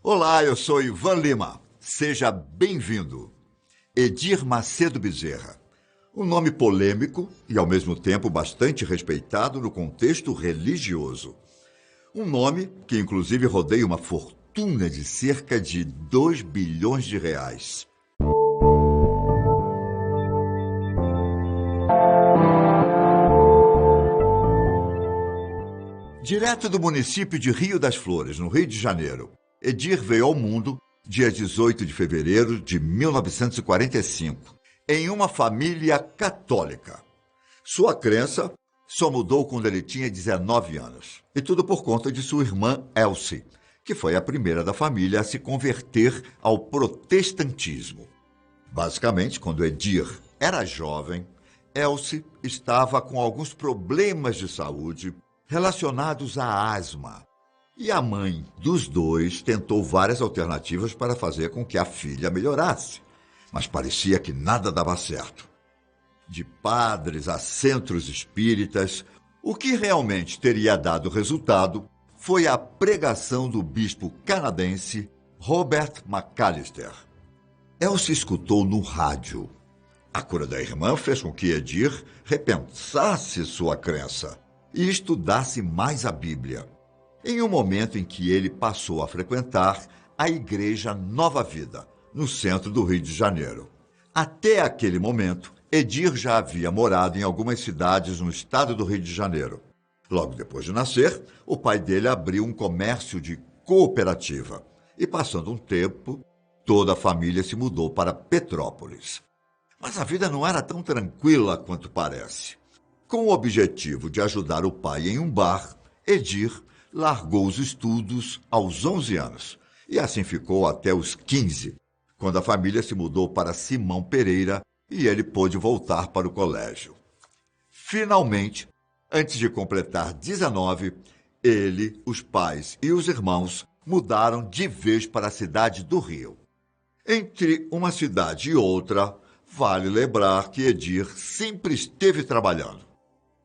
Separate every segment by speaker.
Speaker 1: Olá, eu sou Ivan Lima. Seja bem-vindo. Edir Macedo Bezerra. Um nome polêmico e, ao mesmo tempo, bastante respeitado no contexto religioso. Um nome que, inclusive, rodeia uma fortuna de cerca de 2 bilhões de reais. Direto do município de Rio das Flores, no Rio de Janeiro, Edir veio ao mundo dia 18 de fevereiro de 1945, em uma família católica. Sua crença só mudou quando ele tinha 19 anos, e tudo por conta de sua irmã Elsie, que foi a primeira da família a se converter ao protestantismo. Basicamente, quando Edir era jovem, Elsie estava com alguns problemas de saúde relacionados à asma. E a mãe dos dois tentou várias alternativas para fazer com que a filha melhorasse, mas parecia que nada dava certo. De padres a centros espíritas, o que realmente teria dado resultado foi a pregação do bispo canadense Robert McAllister. Elsie escutou no rádio. A cura da irmã fez com que Edir repensasse sua crença e estudasse mais a Bíblia, em um momento em que ele passou a frequentar a Igreja Nova Vida, no centro do Rio de Janeiro. Até aquele momento, Edir já havia morado em algumas cidades no estado do Rio de Janeiro. Logo depois de nascer, o pai dele abriu um comércio de cooperativa e, passando um tempo, toda a família se mudou para Petrópolis. Mas a vida não era tão tranquila quanto parece. Com o objetivo de ajudar o pai em um bar, Edir largou os estudos aos 11 anos e assim ficou até os 15, quando a família se mudou para Simão Pereira e ele pôde voltar para o colégio. Finalmente, antes de completar 19, ele, os pais e os irmãos mudaram de vez para a cidade do Rio. Entre uma cidade e outra, vale lembrar que Edir sempre esteve trabalhando.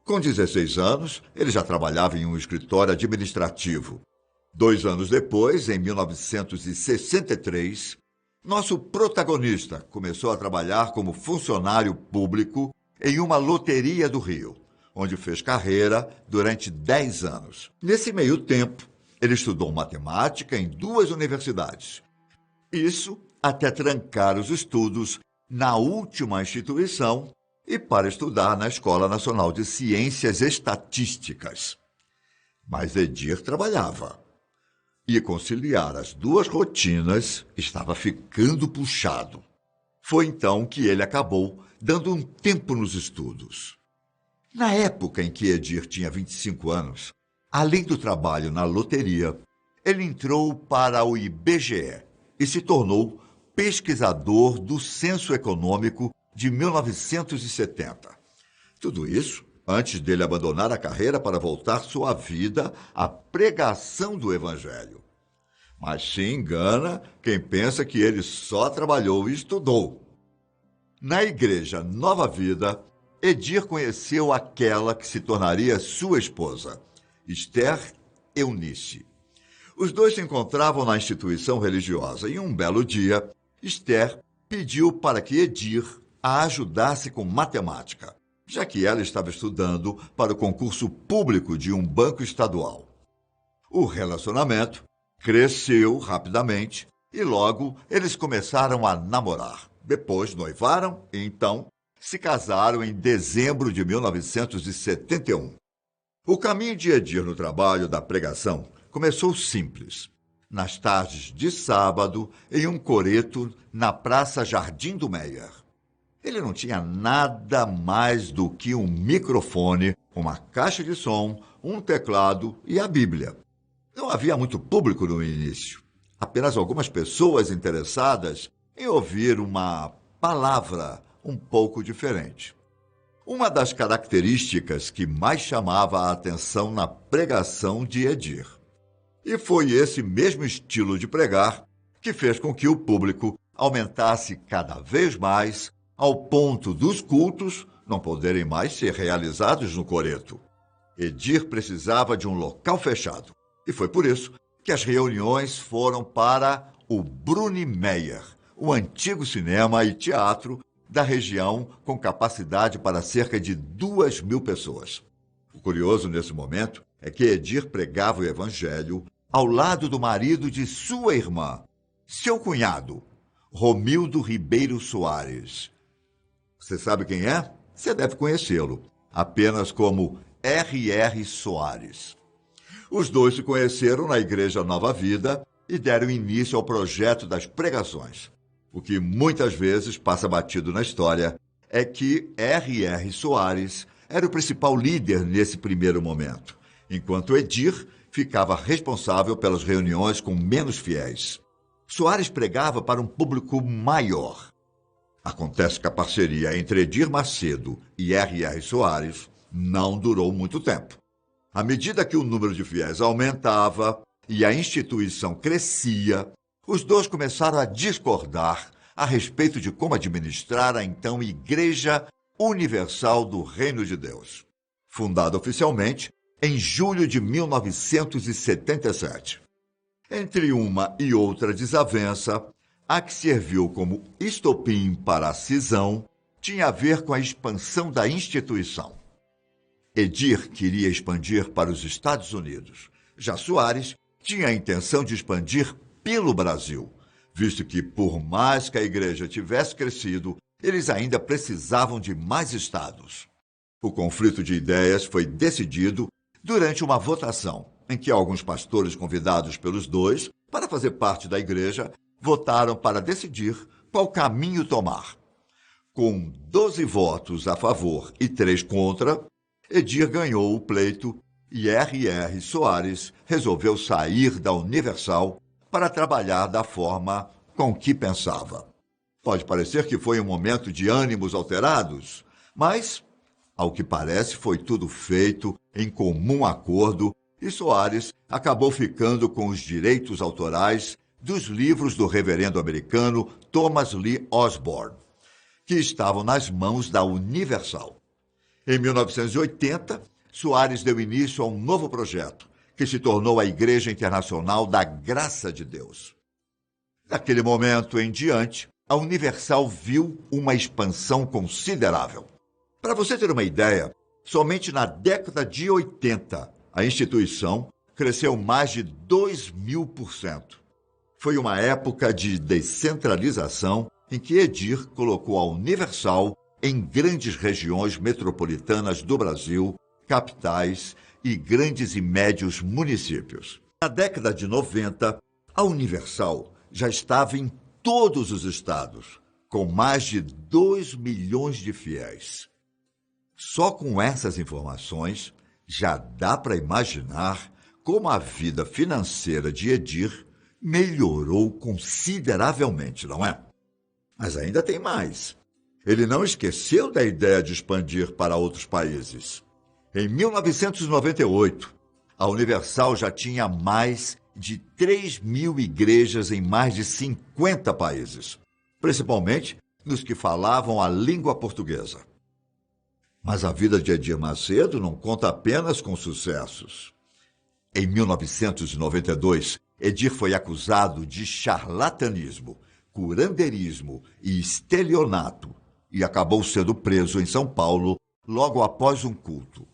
Speaker 1: Com 16 anos, ele já trabalhava em um escritório administrativo. 2 anos depois, em 1963, nosso protagonista começou a trabalhar como funcionário público em uma loteria do Rio, onde fez carreira durante 10 anos. Nesse meio tempo, ele estudou matemática em 2 universidades. Isso até trancar os estudos na última instituição e para estudar na Escola Nacional de Ciências Estatísticas. Mas Edir trabalhava. E conciliar as 2 rotinas estava ficando puxado. Foi então que ele acabou dando um tempo nos estudos. Na época em que Edir tinha 25 anos, além do trabalho na loteria, ele entrou para o IBGE e se tornou pesquisador do Censo Econômico de 1970. Tudo isso antes dele abandonar a carreira para voltar sua vida à pregação do Evangelho. Mas se engana quem pensa que ele só trabalhou e estudou. Na Igreja Nova Vida, Edir conheceu aquela que se tornaria sua esposa, Esther Eunice. Os dois se encontravam na instituição religiosa e um belo dia, Esther pediu para que Edir a ajudasse com matemática, já que ela estava estudando para o concurso público de um banco estadual. O relacionamento cresceu rapidamente e logo eles começaram a namorar. Depois noivaram e então se casaram em dezembro de 1971. O caminho de Edir no trabalho da pregação começou simples. Nas tardes de sábado, em um coreto na Praça Jardim do Meier. Ele não tinha nada mais do que um microfone, uma caixa de som, um teclado e a Bíblia. Não havia muito público no início. Apenas algumas pessoas interessadas em ouvir uma palavra um pouco diferente. Uma das características que mais chamava a atenção na pregação de Edir. E foi esse mesmo estilo de pregar que fez com que o público aumentasse cada vez mais ao ponto dos cultos não poderem mais ser realizados no coreto. Edir precisava de um local fechado, e foi por isso que as reuniões foram para o Brunimeyer, o antigo cinema e teatro da região com capacidade para cerca de 2.000 pessoas. O curioso nesse momento é que Edir pregava o evangelho ao lado do marido de sua irmã, seu cunhado, Romildo Ribeiro Soares. Você sabe quem é? Você deve conhecê-lo, apenas como R.R. Soares. Os dois se conheceram na Igreja Nova Vida e deram início ao projeto das pregações. O que muitas vezes passa batido na história é que R.R. Soares era o principal líder nesse primeiro momento, enquanto Edir ficava responsável pelas reuniões com menos fiéis. Soares pregava para um público maior. Acontece que a parceria entre Edir Macedo e R.R. Soares não durou muito tempo. À medida que o número de fiéis aumentava e a instituição crescia, os dois começaram a discordar a respeito de como administrar a então Igreja Universal do Reino de Deus, fundada oficialmente em julho de 1977. Entre uma e outra desavença, a que serviu como estopim para a cisão tinha a ver com a expansão da instituição. Edir queria expandir para os Estados Unidos. Já Soares tinha a intenção de expandir pelo Brasil, visto que, por mais que a igreja tivesse crescido, eles ainda precisavam de mais estados. O conflito de ideias foi decidido durante uma votação, em que alguns pastores convidados pelos dois para fazer parte da igreja votaram para decidir qual caminho tomar. Com 12 votos a favor e 3 contra, Edir ganhou o pleito e R.R. Soares resolveu sair da Universal para trabalhar da forma com que pensava. Pode parecer que foi um momento de ânimos alterados, mas, ao que parece, foi tudo feito em comum acordo e Soares acabou ficando com os direitos autorais dos livros do reverendo americano Thomas Lee Osborne, que estavam nas mãos da Universal. Em 1980, Soares deu início a um novo projeto, que se tornou a Igreja Internacional da Graça de Deus. Daquele momento em diante, a Universal viu uma expansão considerável. Para você ter uma ideia, somente na década de 80, a instituição cresceu mais de 2.000%. Foi uma época de descentralização em que Edir colocou a Universal em grandes regiões metropolitanas do Brasil, capitais e grandes e médios municípios. Na década de 90, a Universal já estava em todos os estados, com mais de 2 milhões de fiéis. Só com essas informações, já dá para imaginar como a vida financeira de Edir melhorou consideravelmente, não é? Mas ainda tem mais. Ele não esqueceu da ideia de expandir para outros países. Em 1998, a Universal já tinha mais de 3.000 igrejas em mais de 50 países, principalmente nos que falavam a língua portuguesa. Mas a vida de Edir Macedo não conta apenas com sucessos. Em 1992, Edir foi acusado de charlatanismo, curandeirismo e estelionato e acabou sendo preso em São Paulo logo após um culto.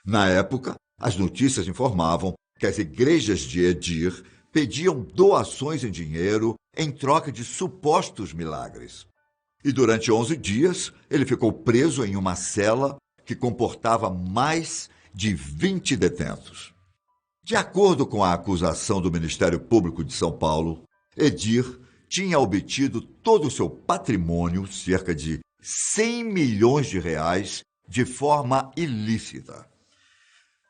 Speaker 1: Na época, as notícias informavam que as igrejas de Edir pediam doações em dinheiro em troca de supostos milagres. E durante 11 dias, ele ficou preso em uma cela que comportava mais de 20 detentos. De acordo com a acusação do Ministério Público de São Paulo, Edir tinha obtido todo o seu patrimônio, cerca de 100 milhões de reais, de forma ilícita.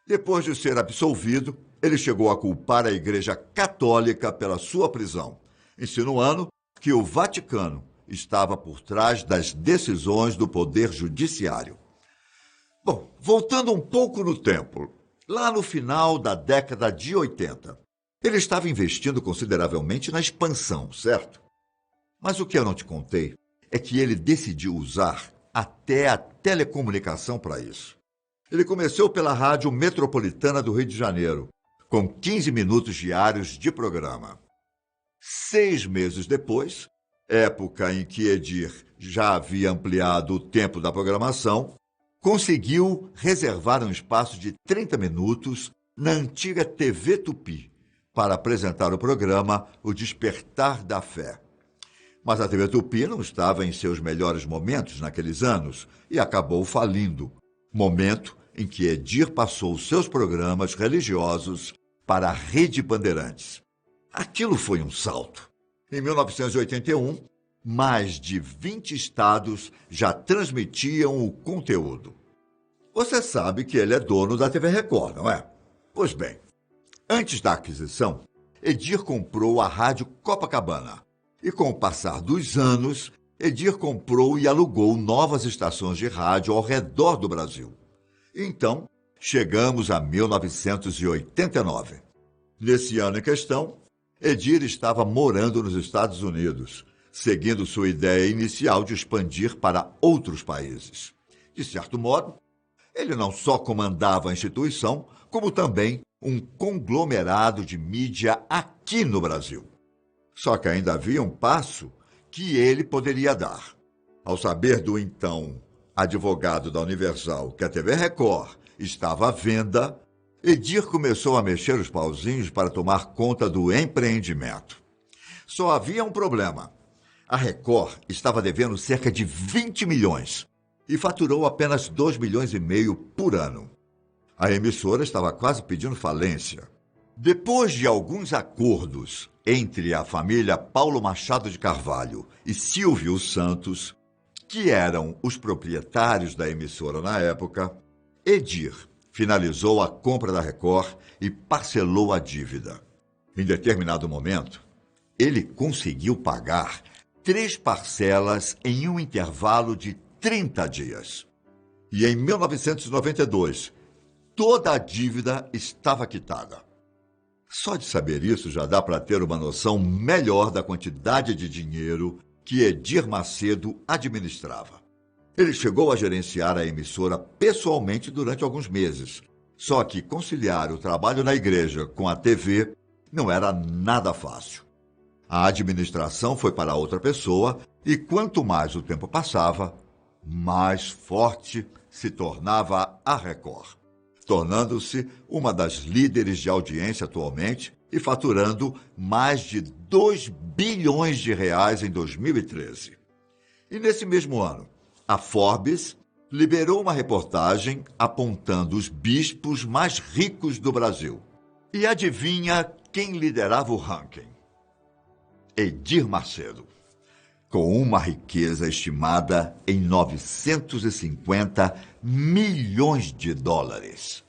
Speaker 1: Depois de ser absolvido, ele chegou a culpar a Igreja Católica pela sua prisão, insinuando que o Vaticano estava por trás das decisões do Poder Judiciário. Bom, voltando um pouco no tempo, lá no final da década de 80, ele estava investindo consideravelmente na expansão, certo? Mas o que eu não te contei é que ele decidiu usar até a telecomunicação para isso. Ele começou pela Rádio Metropolitana do Rio de Janeiro, com 15 minutos diários de programa. 6 meses depois, época em que Edir já havia ampliado o tempo da programação, conseguiu reservar um espaço de 30 minutos na antiga TV Tupi para apresentar o programa O Despertar da Fé. Mas a TV Tupi não estava em seus melhores momentos naqueles anos e acabou falindo, momento em que Edir passou seus programas religiosos para a Rede Bandeirantes. Aquilo foi um salto. Em 1981, mais de 20 estados já transmitiam o conteúdo. Você sabe que ele é dono da TV Record, não é? Pois bem, antes da aquisição, Edir comprou a Rádio Copacabana. E com o passar dos anos, Edir comprou e alugou novas estações de rádio ao redor do Brasil. Então, chegamos a 1989. Nesse ano em questão, Edir estava morando nos Estados Unidos, seguindo sua ideia inicial de expandir para outros países. De certo modo, ele não só comandava a instituição, como também um conglomerado de mídia aqui no Brasil. Só que ainda havia um passo que ele poderia dar. Ao saber do então advogado da Universal que a TV Record estava à venda, Edir começou a mexer os pauzinhos para tomar conta do empreendimento. Só havia um problema. A Record estava devendo cerca de 20 milhões e faturou apenas 2,5 milhões por ano. A emissora estava quase pedindo falência. Depois de alguns acordos entre a família Paulo Machado de Carvalho e Silvio Santos, que eram os proprietários da emissora na época, Edir finalizou a compra da Record e parcelou a dívida. Em determinado momento, ele conseguiu pagar 3 parcelas em um intervalo de 30 dias. E em 1992, toda a dívida estava quitada. Só de saber isso já dá para ter uma noção melhor da quantidade de dinheiro que Edir Macedo administrava. Ele chegou a gerenciar a emissora pessoalmente durante alguns meses. Só que conciliar o trabalho na igreja com a TV não era nada fácil. A administração foi para outra pessoa e quanto mais o tempo passava, mais forte se tornava a Record, tornando-se uma das líderes de audiência atualmente e faturando mais de 2 bilhões de reais em 2013. E nesse mesmo ano, a Forbes liberou uma reportagem apontando os bispos mais ricos do Brasil. E adivinha quem liderava o ranking? Edir Macedo, com uma riqueza estimada em 950 milhões de dólares.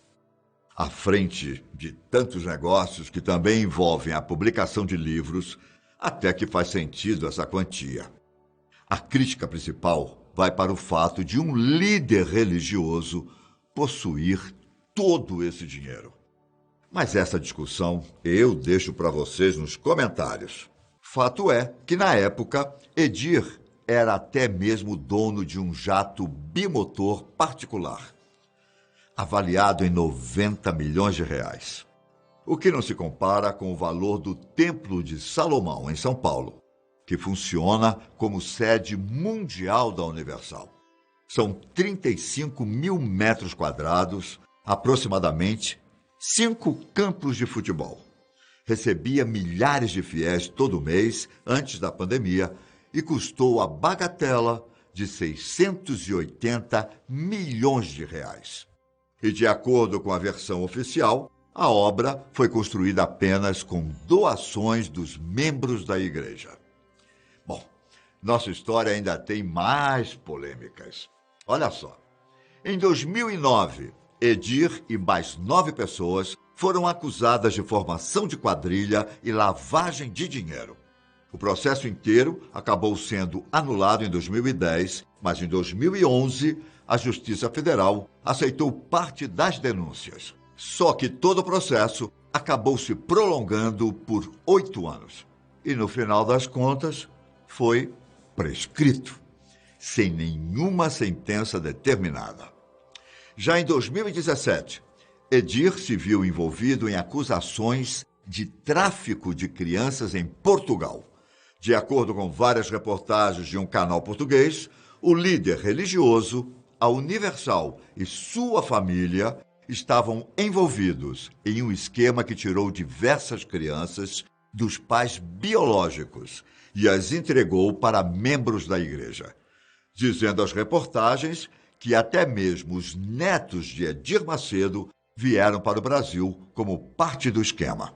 Speaker 1: À frente de tantos negócios que também envolvem a publicação de livros, até que faz sentido essa quantia. A crítica principal vai para o fato de um líder religioso possuir todo esse dinheiro. Mas essa discussão eu deixo para vocês nos comentários. Fato é que, na época, Edir era até mesmo dono de um jato bimotor particular, avaliado em 90 milhões de reais. O que não se compara com o valor do Templo de Salomão, em São Paulo, que funciona como sede mundial da Universal. São 35 mil metros quadrados, aproximadamente 5 campos de futebol. Recebia milhares de fiéis todo mês antes da pandemia e custou a bagatela de 680 milhões de reais. E de acordo com a versão oficial, a obra foi construída apenas com doações dos membros da igreja. Bom, nossa história ainda tem mais polêmicas. Olha só, em 2009, Edir e mais 9 pessoas foram acusadas de formação de quadrilha e lavagem de dinheiro. O processo inteiro acabou sendo anulado em 2010, mas em 2011, a Justiça Federal aceitou parte das denúncias. Só que todo o processo acabou se prolongando por 8 anos. E no final das contas, foi prescrito, sem nenhuma sentença determinada. Já em 2017, Edir se viu envolvido em acusações de tráfico de crianças em Portugal. De acordo com várias reportagens de um canal português, o líder religioso, a Universal e sua família estavam envolvidos em um esquema que tirou diversas crianças dos pais biológicos e as entregou para membros da igreja, dizendo as reportagens que até mesmo os netos de Edir Macedo vieram para o Brasil como parte do esquema.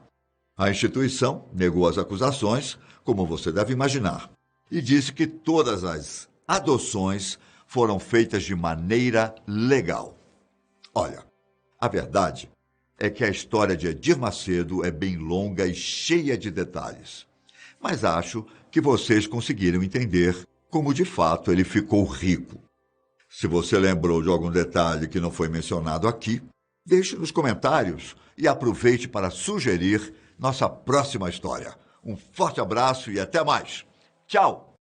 Speaker 1: A instituição negou as acusações, como você deve imaginar, e disse que todas as adoções foram feitas de maneira legal. Olha, a verdade é que a história de Edir Macedo é bem longa e cheia de detalhes, mas acho que vocês conseguiram entender como de fato ele ficou rico. Se você lembrou de algum detalhe que não foi mencionado aqui, deixe nos comentários e aproveite para sugerir nossa próxima história. Um forte abraço e até mais. Tchau!